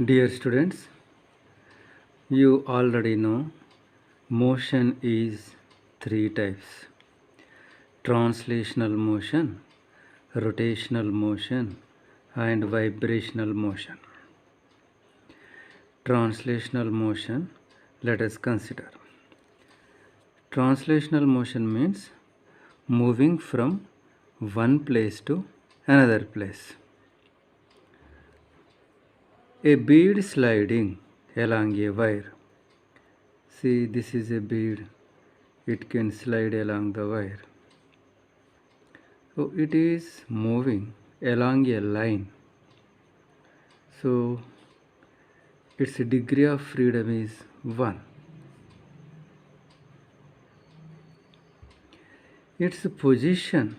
Dear students, you already know motion is three types: translational motion, rotational motion, and vibrational motion. Translational motion, let us consider. Translational motion means moving from one place to another place. A bead sliding along a wire. See, this is a bead. It can slide along the wire. So it is moving along a line. So its degree of freedom is 1. Its position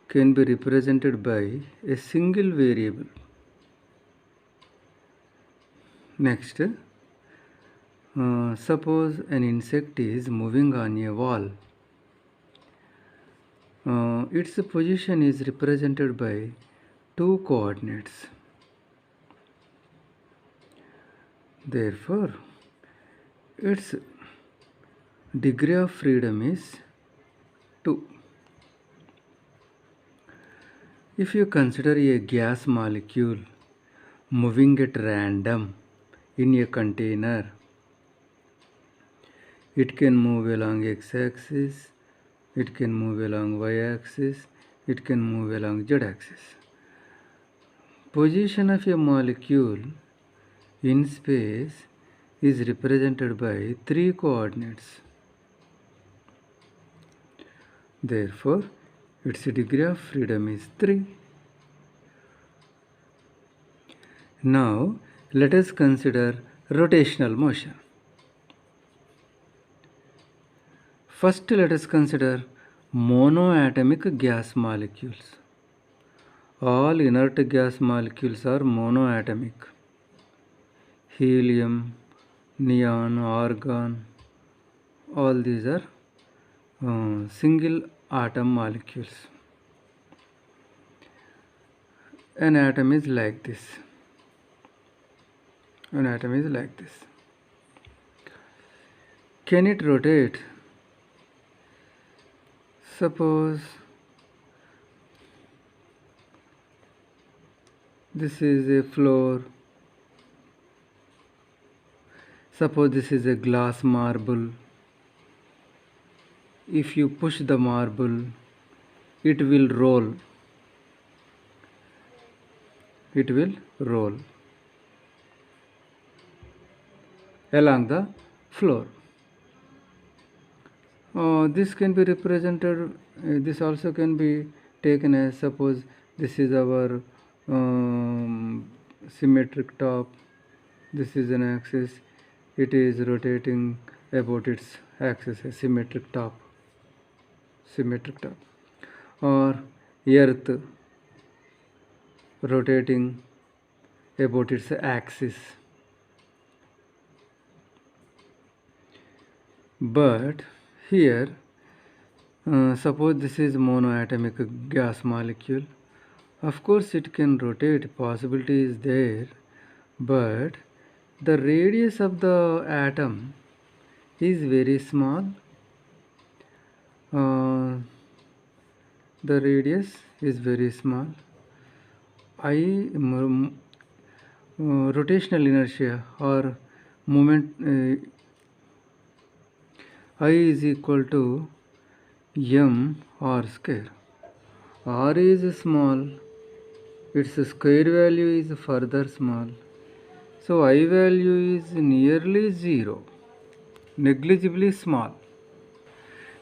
can be represented by a single variable. Next, suppose an insect is moving on a wall. Its position is represented by 2 coordinates. Therefore, its degree of freedom is 2. If you consider a gas molecule moving at random in a container, it can move along x-axis, it can move along y-axis, it can move along z-axis. Position of a molecule in space is represented by 3 coordinates. Therefore, its degree of freedom is 3. Now, let us consider rotational motion. First, let us consider monoatomic gas molecules. All inert gas molecules are monoatomic. Helium, neon, argon, all these are single atom molecules. An atom is like this. An atom is like this. Can it rotate? Suppose this is a floor. Suppose this is a glass marble. If you push the marble, it will roll. It will roll along the floor. This can be represented, this also can be taken as, suppose this is our symmetric top, this is an axis, it is rotating about its axis, a symmetric top, or earth rotating about its axis. But here, suppose this is monoatomic gas molecule. Of course, it can rotate, possibility is there, but the radius of the atom is very small. The radius is very small. Rotational inertia or moment I is equal to m r square. R is small, its square value is further small. So I value is nearly 0, negligibly small.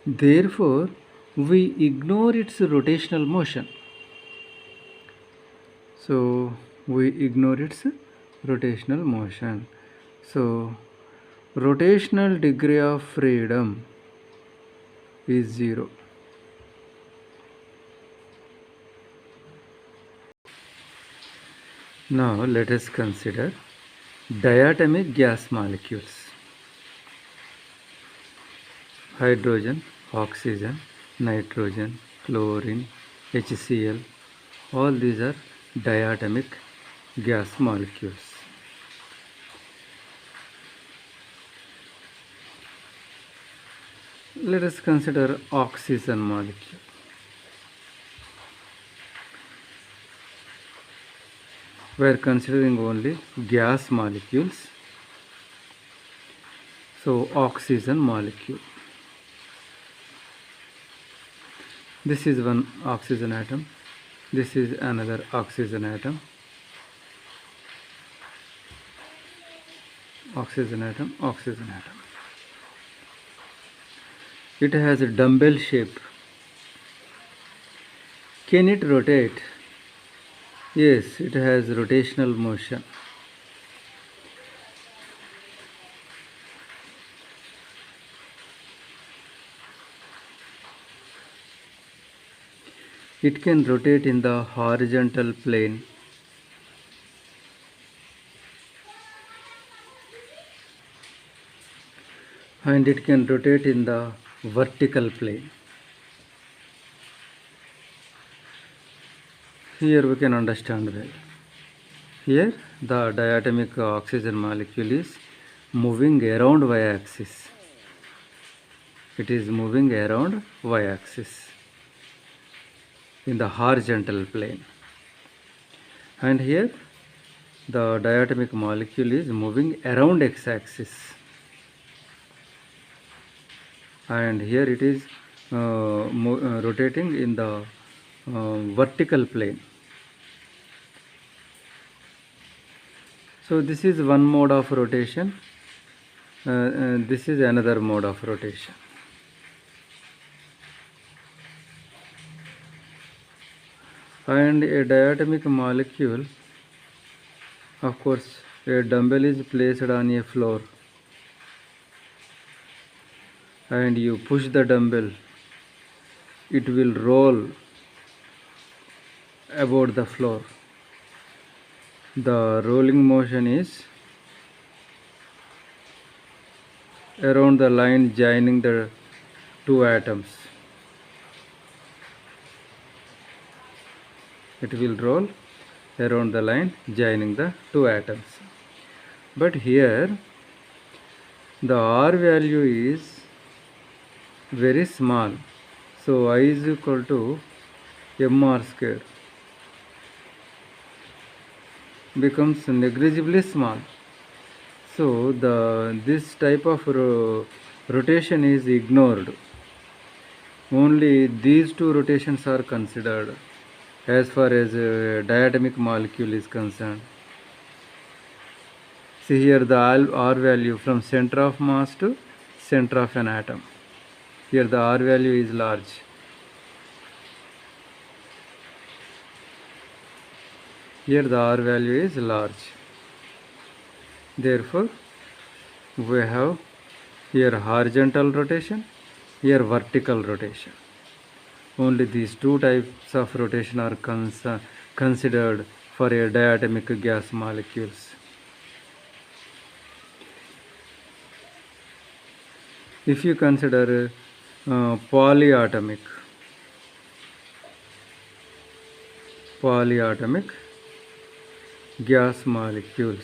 Therefore, we ignore its rotational motion. So we ignore its rotational motion. So rotational degree of freedom is 0. Now let us consider diatomic gas molecules. Hydrogen, oxygen, nitrogen, chlorine, HCl, all these are diatomic gas molecules. Let us consider oxygen molecule. We are considering only gas molecules. So oxygen molecule. This is one oxygen atom. This is another oxygen atom. Oxygen atom, oxygen atom. It has a dumbbell shape. Can it rotate? Yes, it has rotational motion. It can rotate in the horizontal plane. And it can rotate in the vertical plane. Here we can understand well. Here the diatomic oxygen molecule is moving around y-axis. It is moving around y-axis in the horizontal plane. And here the diatomic molecule is moving around x-axis. And here it is rotating in the vertical plane. So this is one mode of rotation. This is another mode of rotation. And a diatomic molecule, of course, a dumbbell is placed on a floor and you push the dumbbell, it will roll about the floor. The rolling motion is around the line joining the two atoms. It will roll around the line joining the two atoms. But here the R value is very small. So I is equal to mr square becomes negligibly small. So this type of rotation is ignored. Only these two rotations are considered as far as diatomic molecule is concerned. See here the R value from center of mass to center of an atom. Here the R value is large. Here the R value is large. Therefore, we have here horizontal rotation, here vertical rotation. Only these two types of rotation are considered for a diatomic gas molecules. If you consider polyatomic gas molecules.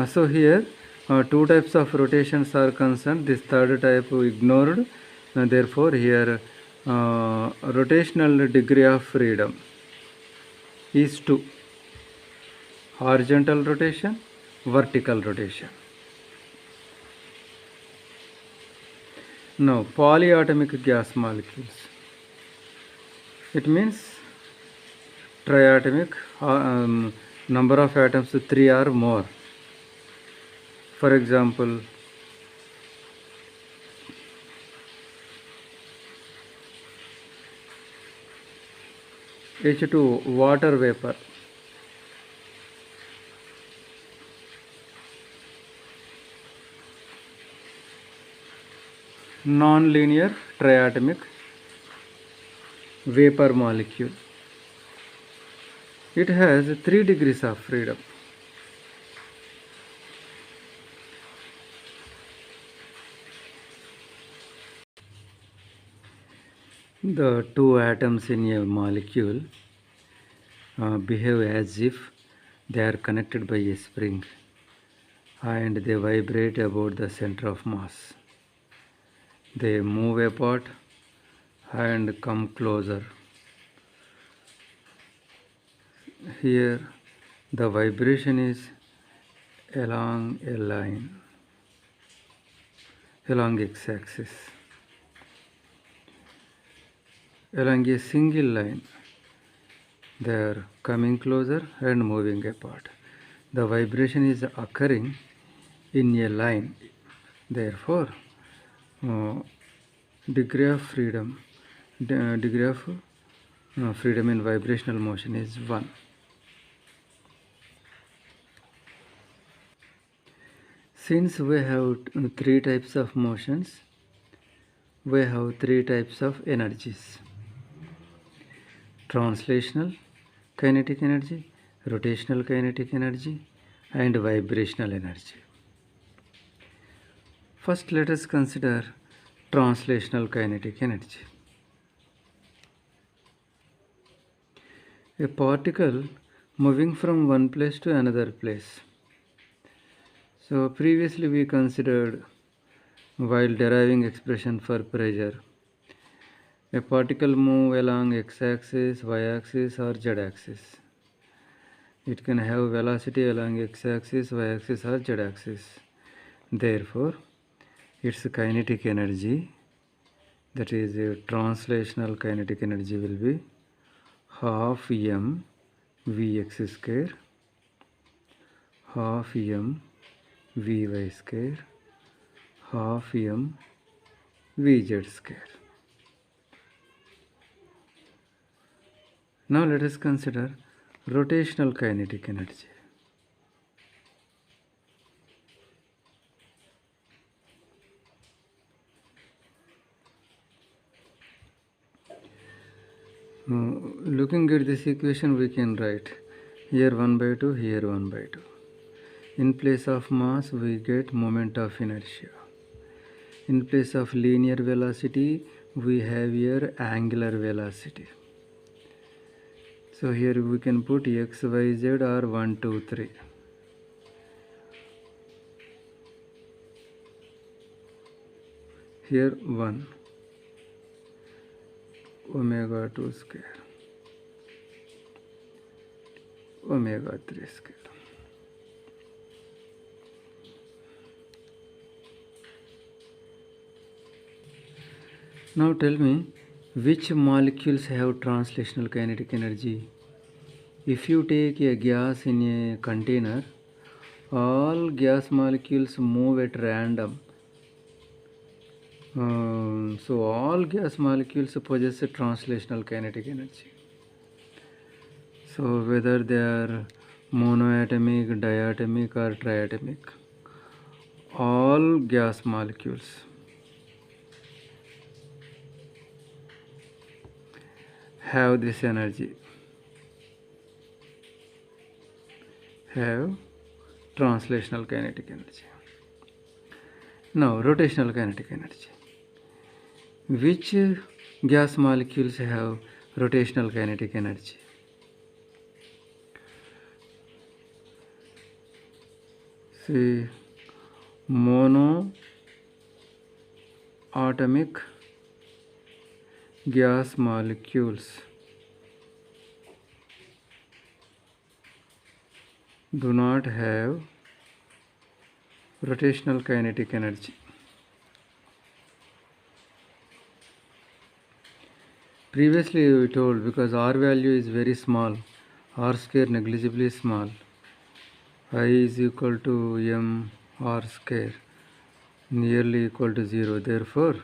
So here two types of rotations are concerned. This third type ignored. Therefore here rotational degree of freedom is 2. Horizontal rotation, vertical rotation. Now polyatomic gas molecules. It means triatomic, number of atoms 3 or more. For example, H2 water vapor. Non-linear triatomic vapor molecule. It has 3 degrees of freedom. The two atoms in a molecule behave as if they are connected by a spring. and they vibrate about the center of mass. They move apart and come closer. Here, the vibration is along a line, along x-axis, along a single line. They are coming closer and moving apart. The vibration is occurring in a line. Therefore, uh, degree of freedom, degree of freedom in vibrational motion is 1. Since we have three types of motions, we have three types of energies: translational kinetic energy, rotational kinetic energy, and vibrational energy. First, let us consider translational kinetic energy. A particle moving from one place to another place. So previously we considered, while deriving expression for pressure, a particle move along x-axis, y-axis or z-axis. It can have velocity along x-axis, y-axis or z-axis. Therefore, its kinetic energy, that is a translational kinetic energy, will be half m vx square, half m vy square, half m vz square. Now let us consider rotational kinetic energy. Looking at this equation, we can write here 1 by 2, here 1 by 2. In place of mass, we get moment of inertia. In place of linear velocity, we have here angular velocity. So here we can put x, y, z or 1, 2, 3. Here 1 omega 2 square, omega 3 square. Now tell me, which molecules have translational kinetic energy? If you take a gas in a container, all gas molecules move at random. So all gas molecules possess a translational kinetic energy. So whether they are monoatomic, diatomic or triatomic, all gas molecules have this energy, have translational kinetic energy. Now rotational kinetic energy. Which gas molecules have rotational kinetic energy? See, monoatomic gas molecules do not have rotational kinetic energy. Previously we told, because R value is very small, R square negligibly small, I is equal to m R square, nearly equal to 0. Therefore,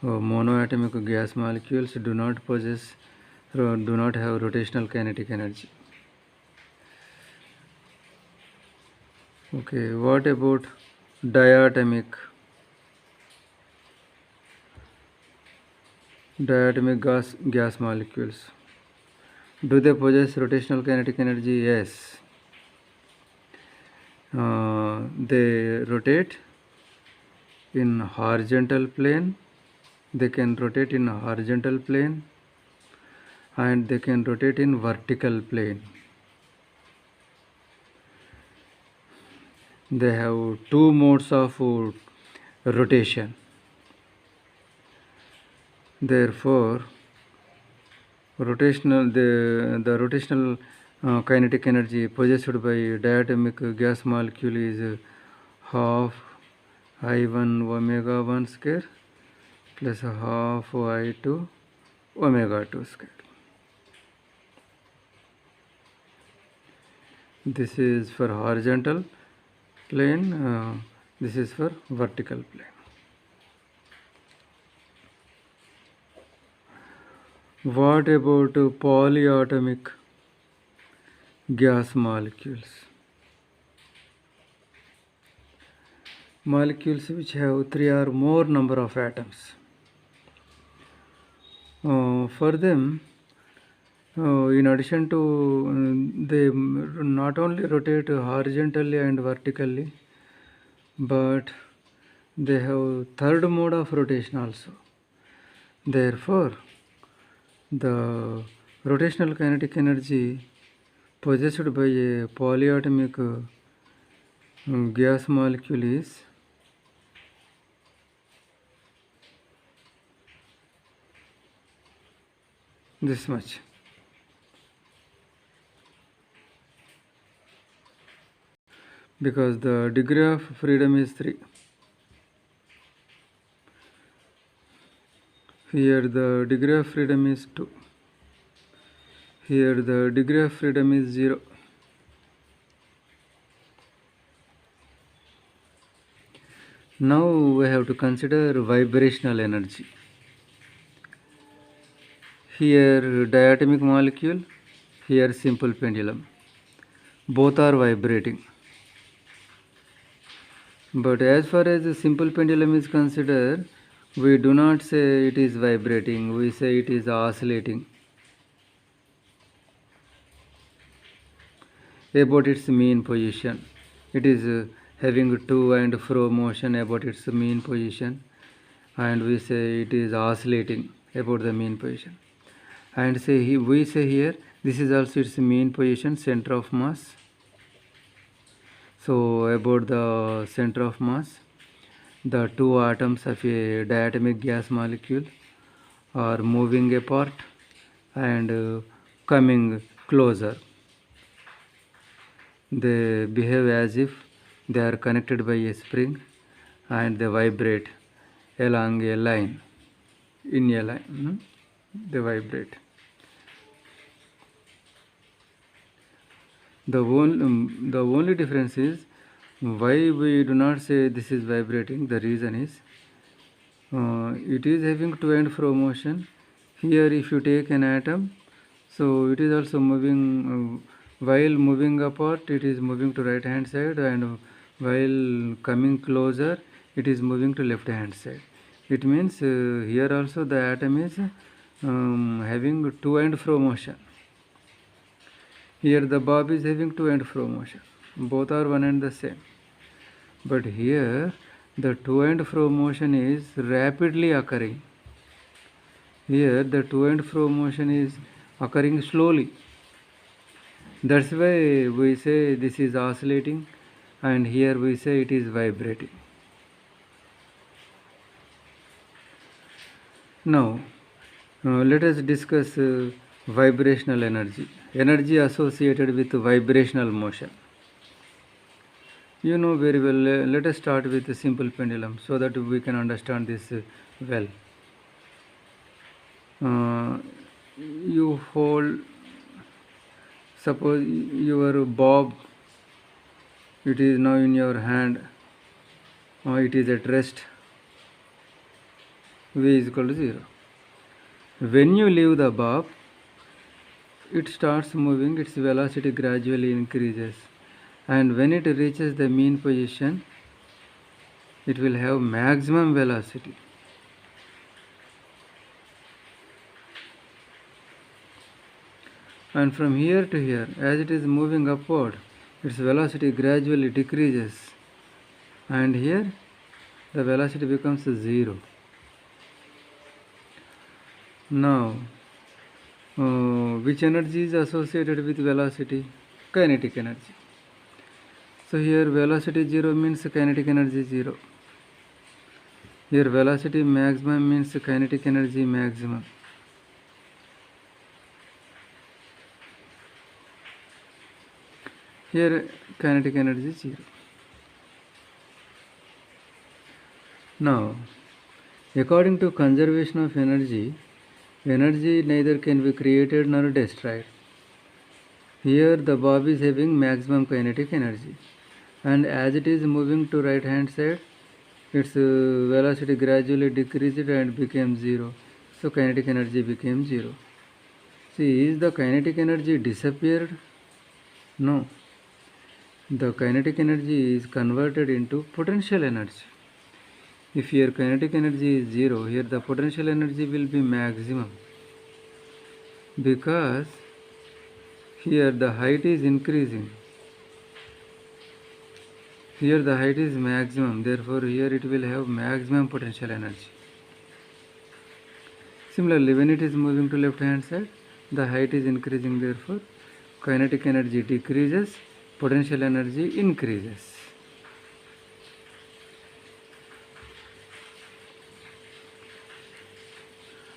monoatomic gas molecules do not have rotational kinetic energy. Okay, what about diatomic gas molecules? Do they possess rotational kinetic energy? Yes. They rotate in horizontal plane. They can rotate in horizontal plane and they can rotate in vertical plane. they have two modes of rotation. Therefore, the rotational kinetic energy possessed by diatomic gas molecule is half I1 omega 1 square plus half I2 omega 2 square. This is for horizontal plane, this is for vertical plane. What about polyatomic gas molecules? Molecules which have 3 or more number of atoms. For them, in addition to they not only rotate horizontally and vertically, but they have third mode of rotation also. Therefore, the rotational kinetic energy possessed by a polyatomic gas molecule is this much. Because the degree of freedom is 3. Here the degree of freedom is 2. Here the degree of freedom is 0. Now we have to consider vibrational energy. Here diatomic molecule, here simple pendulum. Both are vibrating. But as far as the simple pendulum is considered, we do not say it is vibrating, we say it is oscillating about its mean position. It is having to and fro motion about its mean position, and we say it is oscillating about the mean position. And we say here this is also its mean position, center of mass. So about the center of mass, the two atoms of a diatomic gas molecule are moving apart and coming closer. They behave as if they are connected by a spring and they vibrate along a line, in a line. They vibrate. The only difference is why we do not say this is vibrating. The reason is it is having to and fro motion. Here if you take an atom, so it is also moving, while moving apart it is moving to right hand side, and while coming closer it is moving to left hand side. It means here also the atom is having to and fro motion. Here the bob is having to and fro motion. Both are one and the same. But here the to and fro motion is rapidly occurring. Here the to and fro motion is occurring slowly. That's why we say this is oscillating, and here we say it is vibrating. Now let us discuss vibrational energy associated with vibrational motion. You know very well. Let us start with a simple pendulum so that we can understand this well. You hold, suppose your bob, it is now in your hand, it is at rest, v is equal to 0. When you leave the bob, it starts moving, its velocity gradually increases, and when it reaches the mean position, it will have maximum velocity. And from here to here, as it is moving upward, its velocity gradually decreases, and here the velocity becomes 0. Now which energy is associated with velocity? Kinetic energy. So here velocity 0 means kinetic energy 0. Here velocity maximum means kinetic energy maximum. Here kinetic energy 0. Now, according to conservation of energy, energy neither can be created nor destroyed. Here the bob is having maximum kinetic energy, and as it is moving to right hand side, its velocity gradually decreased and became 0. So kinetic energy became 0. See, is the kinetic energy disappeared? No. The kinetic energy is converted into potential energy. If here kinetic energy is 0, here the potential energy will be maximum, because here the height is increasing. Here the height is maximum, therefore here it will have maximum potential energy. Similarly, when it is moving to left hand side, the height is increasing, therefore kinetic energy decreases, potential energy increases.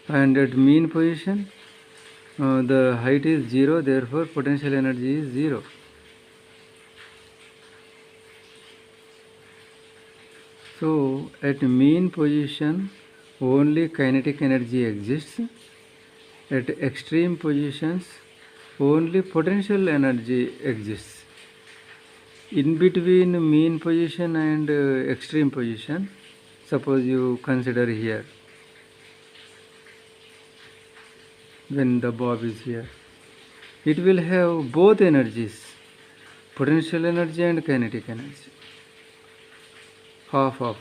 And at mean position, the height is 0, therefore potential energy is 0. So at mean position only kinetic energy exists. At extreme positions only potential energy exists. In between mean position and extreme position, suppose you consider here, when the bob is here, it will have both energies, potential energy and kinetic energy. Half of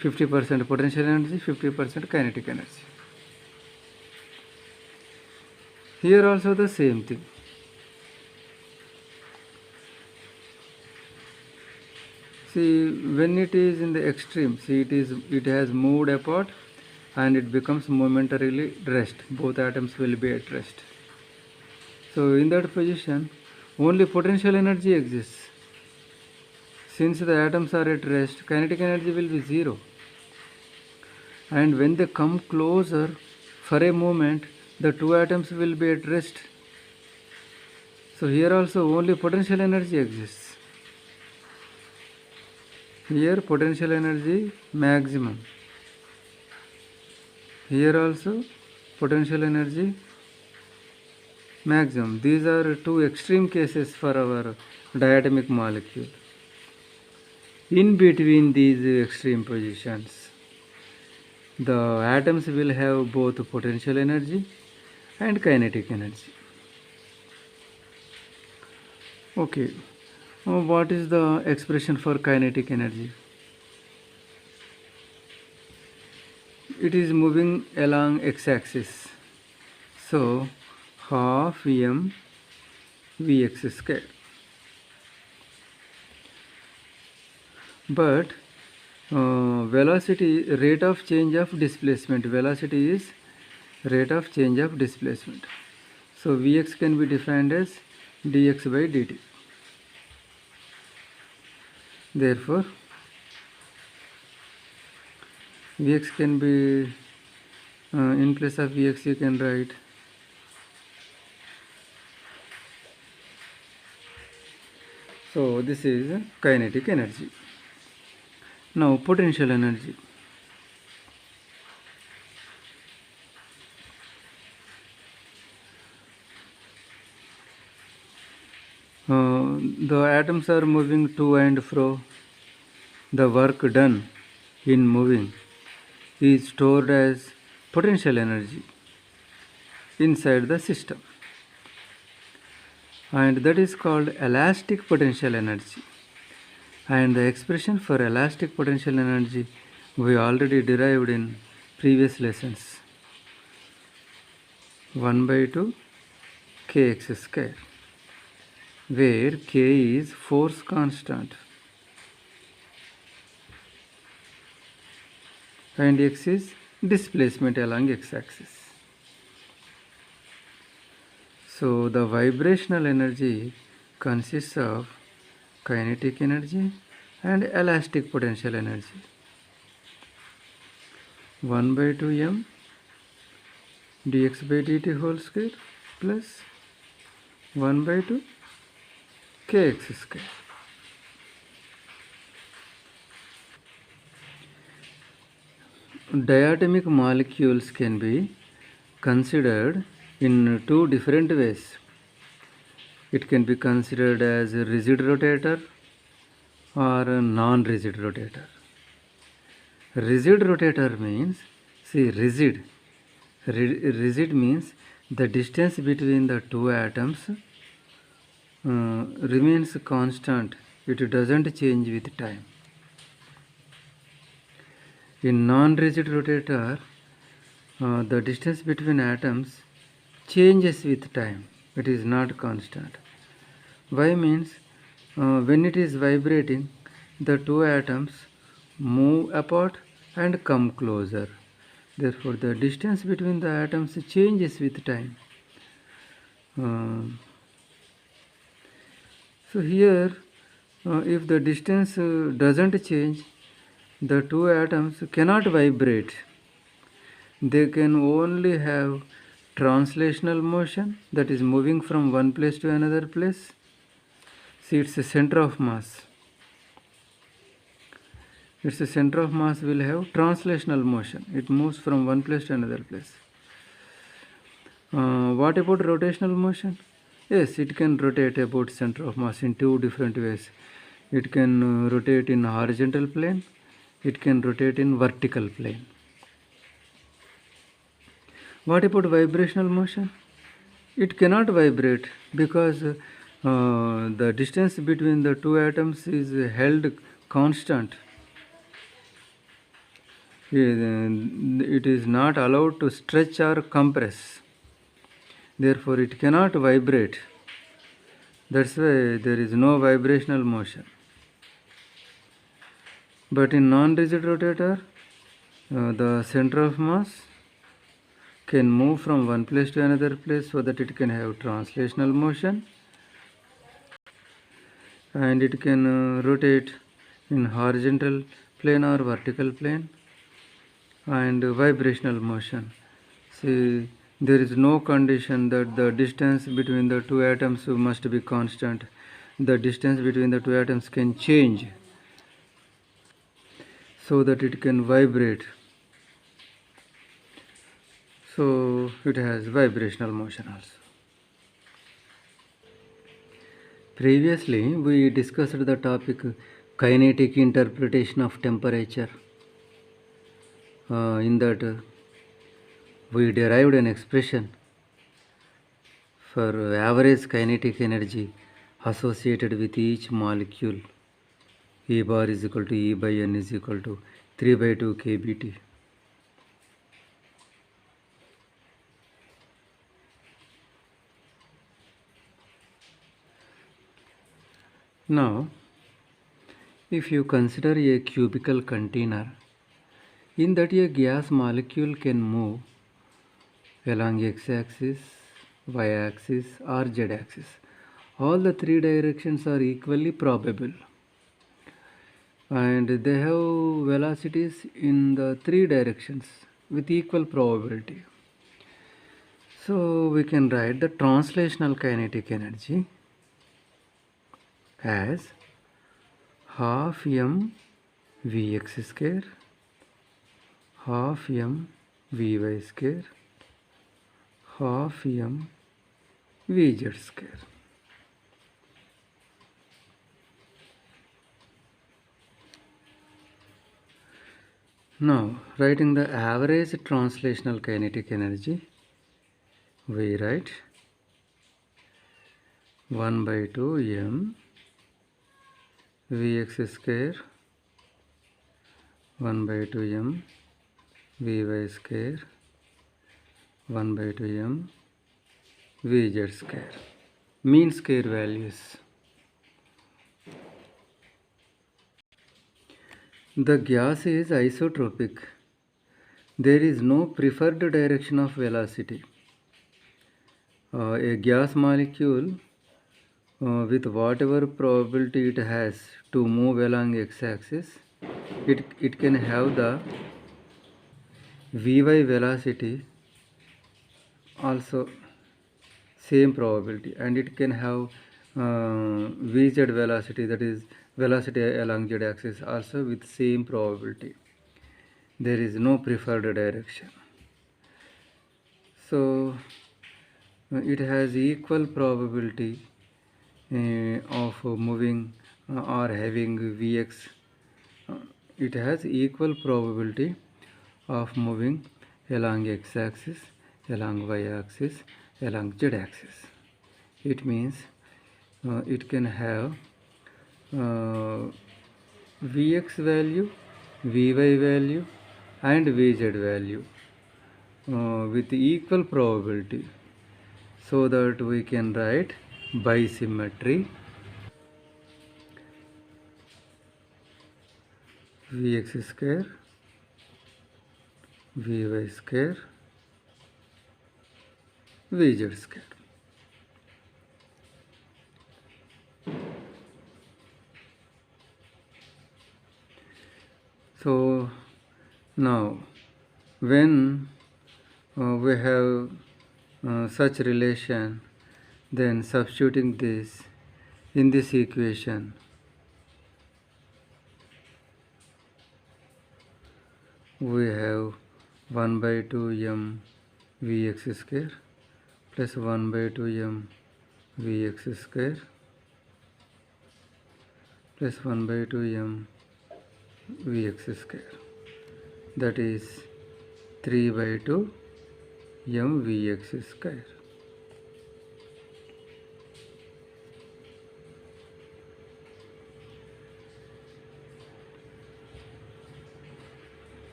50% potential energy, 50% kinetic energy. Here also the same thing. See, when it is in the extreme, see it has moved apart and it becomes momentarily rest. Both atoms will be at rest. So in that position, only potential energy exists. Since the atoms are at rest, kinetic energy will be 0. And when they come closer for a moment, the two atoms will be at rest. So here also only potential energy exists. Here potential energy maximum. Here also potential energy maximum. These are two extreme cases for our diatomic molecule. In between these extreme positions, the atoms will have both potential energy and kinetic energy. Okay, what is the expression for kinetic energy? It is moving along x-axis, so half m vx square. But velocity, rate of change of displacement, velocity is rate of change of displacement. So Vx can be defined as dx by dt. Therefore, Vx can be, in place of Vx you can write so this is kinetic energy. Now potential energy. The atoms are moving to and fro. The work done in moving is stored as potential energy inside the system, and that is called elastic potential energy. And the expression for elastic potential energy we already derived in previous lessons, 1 by 2 kx square, where k is force constant and x is displacement along x-axis. So the vibrational energy consists of kinetic energy and elastic potential energy. 1 by 2 m dx by dt whole square plus 1 by 2 kx square. Diatomic molecules can be considered in two different ways. It can be considered as a rigid rotator or a non-rigid rotator. Rigid rotator means, see, rigid means the distance between the two atoms remains constant. It doesn't change with time. In non-rigid rotator, the distance between atoms changes with time. It is not constant. Why means when it is vibrating, the two atoms move apart and come closer. Therefore, the distance between the atoms changes with time. So here, if the distance doesn't change, the two atoms cannot vibrate. They can only have translational motion, that is moving from one place to another place. See, it's a center of mass. Its center of mass will have translational motion. It moves from one place to another place. What about rotational motion? Yes, it can rotate about center of mass in two different ways. It can rotate in horizontal plane. It can rotate in vertical plane. What about vibrational motion? It cannot vibrate because the distance between the two atoms is held constant. It is not allowed to stretch or compress. Therefore, it cannot vibrate. That's why there is no vibrational motion. But in non-rigid rotator, the center of mass can move from one place to another place so that it can have translational motion, and it can rotate in horizontal plane or vertical plane, and vibrational motion. See, there is no condition that the distance between the two atoms must be constant. The distance between the two atoms can change so that it can vibrate. So it has vibrational motion also. Previously, we discussed the topic kinetic interpretation of temperature. In that, we derived an expression for average kinetic energy associated with each molecule. E bar is equal to E by N is equal to 3 by 2 kBT. Now, if you consider a cubical container, in that a gas molecule can move along x-axis, y-axis or z-axis. All the three directions are equally probable, and they have velocities in the three directions with equal probability. So we can write the translational kinetic energy as half m vx square, half m vy square, half m vz square. Now, writing the average translational kinetic energy, we write 1 by 2 m vx square, 1 by 2 m vy square, 1 by 2 m vz square. Mean square values. The gas is isotropic. There is no preferred direction of velocity. A gas molecule with whatever probability it has to move along x-axis, it can have the vy velocity also same probability, and it can have vz velocity, that is velocity along z-axis, also with same probability. There is no preferred direction. So it has equal probability of moving or having Vx. It has equal probability of moving along x-axis, along y-axis, along z-axis. It means it can have Vx value, Vy value and Vz value with equal probability, so that we can write bisymmetry. Vx square, Vy square, Vz square. So now when we have such relation, then substituting this in this equation, we have 1 by 2 m Vx square plus 1 by 2 m Vx square plus 1 by 2 m Vx square, that is 3 by 2 m Vx square.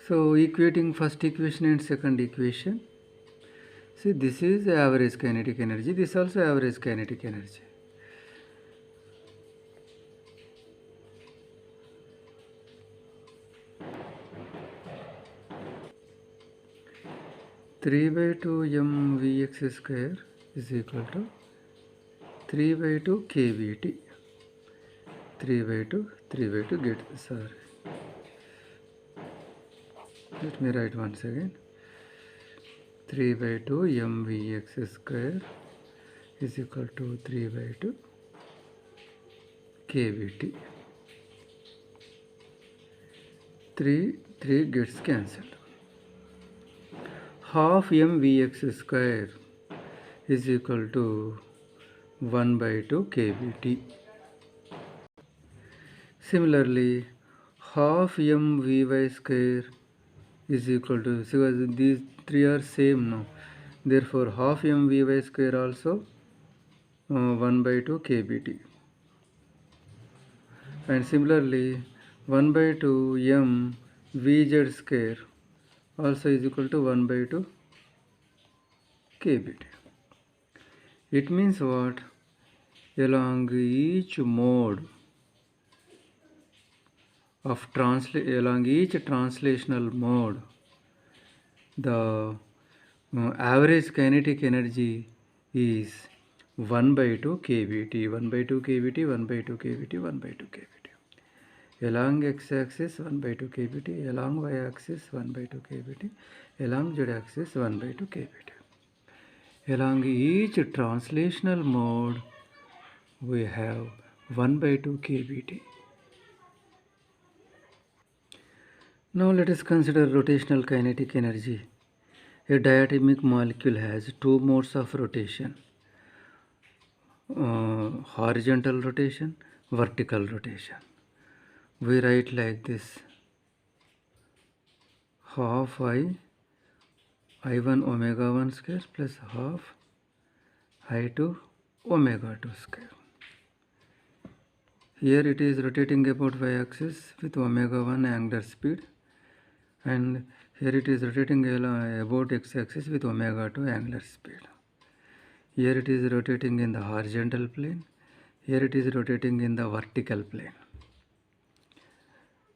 So equating first equation and second equation, see, this is average kinetic energy, this also average kinetic energy. Three by two m Vx square is equal to 3 by 2 kVt. 3 by 2 get, sorry. Let me write once again. 3 by 2 mvx square is equal to 3 by 2 kVt. 3 gets cancelled. Half mvx square is equal to 1 by 2 kVt. Similarly, half mvy square is equal to, because these three are same now, therefore half mvy square also 1 by 2 kBt, and similarly 1 by 2 m vz square also is equal to 1 by 2 kBt. It means what? Along each mode of along each translational mode, the average kinetic energy is 1 by 2 kBt, 1 by 2 kBt, 1 by 2 kBt, 1 by 2 kBt. Along x-axis 1 by 2 kBt, along y-axis 1 by 2 kBt, along z-axis 1 by 2 kBt. Along each translational mode, we have 1 by 2 kBt. Now let us consider rotational kinetic energy. A diatomic molecule has two modes of rotation, horizontal rotation, vertical rotation. We write like this: half I1 omega 1 square plus half I2 omega 2 square. Here it is rotating about y-axis with omega 1 angular speed, and here it is rotating about x-axis with omega 2 angular speed. Here it is rotating in the horizontal plane, here it is rotating in the vertical plane.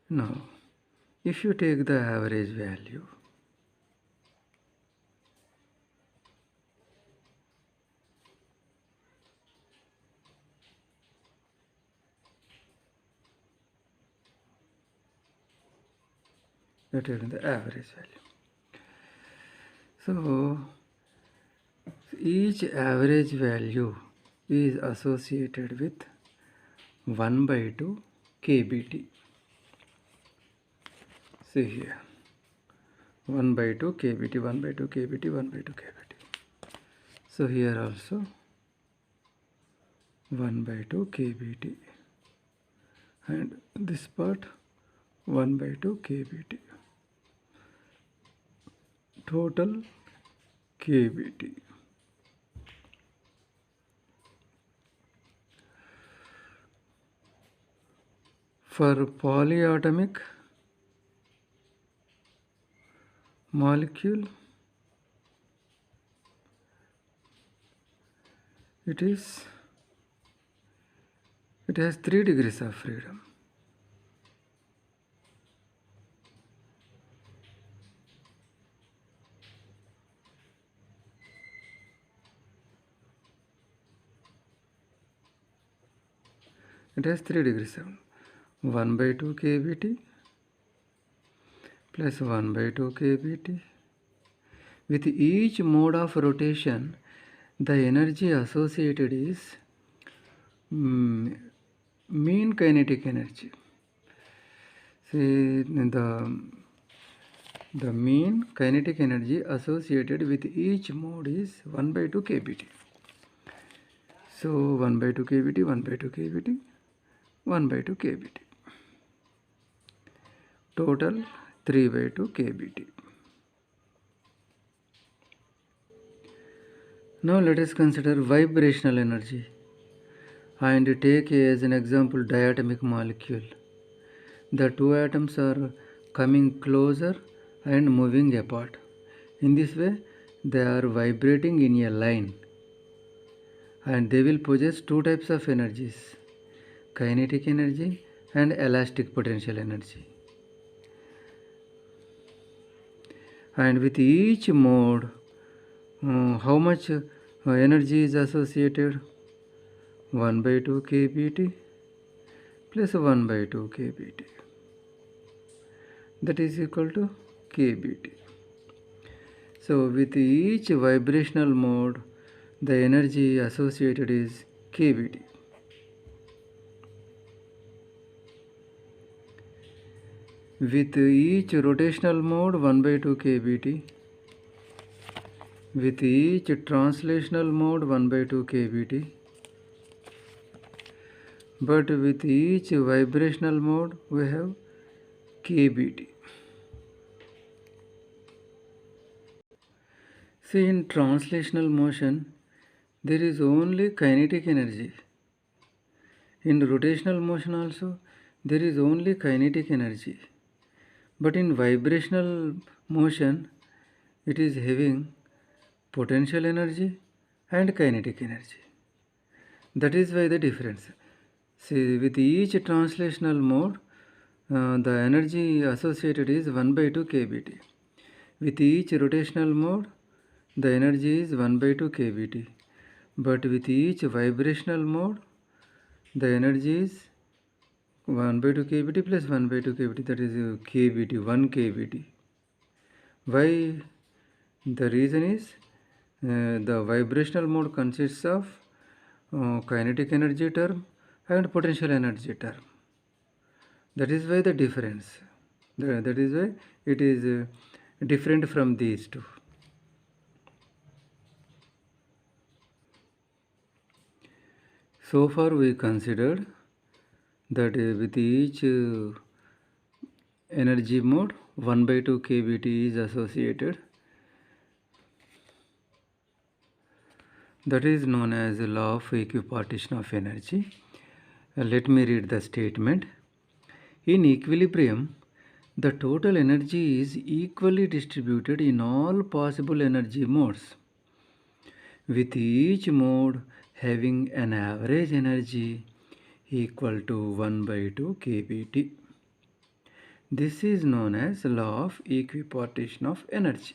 Now, if you take the average value, you take the average value. So, each average value is associated with 1 by 2 kBT. See here, 1 by 2 kBT, 1 by 2 kBT, 1 by 2 kBT. So here also 1 by 2 kBT, and this part 1 by 2 kBT, total kBT. For polyatomic molecule, it has 3 degrees of freedom. It has 3 degrees of 1 by 2 kBT plus 1 by 2 kBT. With each mode of rotation, the energy associated is mean kinetic energy. See, the mean kinetic energy associated with each mode is 1 by 2 kBT. So 1 by 2 kBT, 1 by 2 kBT, 1 by 2 kBT. Total 3 by 2 kBT. Now let us consider vibrational energy and take as an example diatomic molecule. The two atoms are coming closer and moving apart. In this way, they are vibrating in a line, and they will possess two types of energies: kinetic energy and elastic potential energy. And with each mode, how much energy is associated? 1 by 2 kBT plus 1 by 2 kBT, that is equal to kBT. So with each vibrational mode, the energy associated is kBT. With each rotational mode, 1 by 2 kBT. With each translational mode, 1 by 2 kBT. But with each vibrational mode, we have kBT. See, in translational motion, there is only kinetic energy. In rotational motion also, there is only kinetic energy. But in vibrational motion, it is having potential energy and kinetic energy. That is why the difference. See, with each translational mode, the energy associated is 1 by 2 kBT. With each rotational mode, the energy is 1 by 2 kBT. But with each vibrational mode, the energy is 1 by 2 kBT plus 1 by 2 kBT, that is kBT, 1 kBT. Why? The reason is the vibrational mode consists of kinetic energy term and potential energy term. That is why the difference. That is why it is different from these two. So far we considered that with each energy mode, 1 by 2 kBT is associated. That is known as the law of equipartition of energy. Let me read the statement. In equilibrium, the total energy is equally distributed in all possible energy modes, with each mode having an average energy equal to 1 by 2 kBT. This is known as law of equipartition of energy.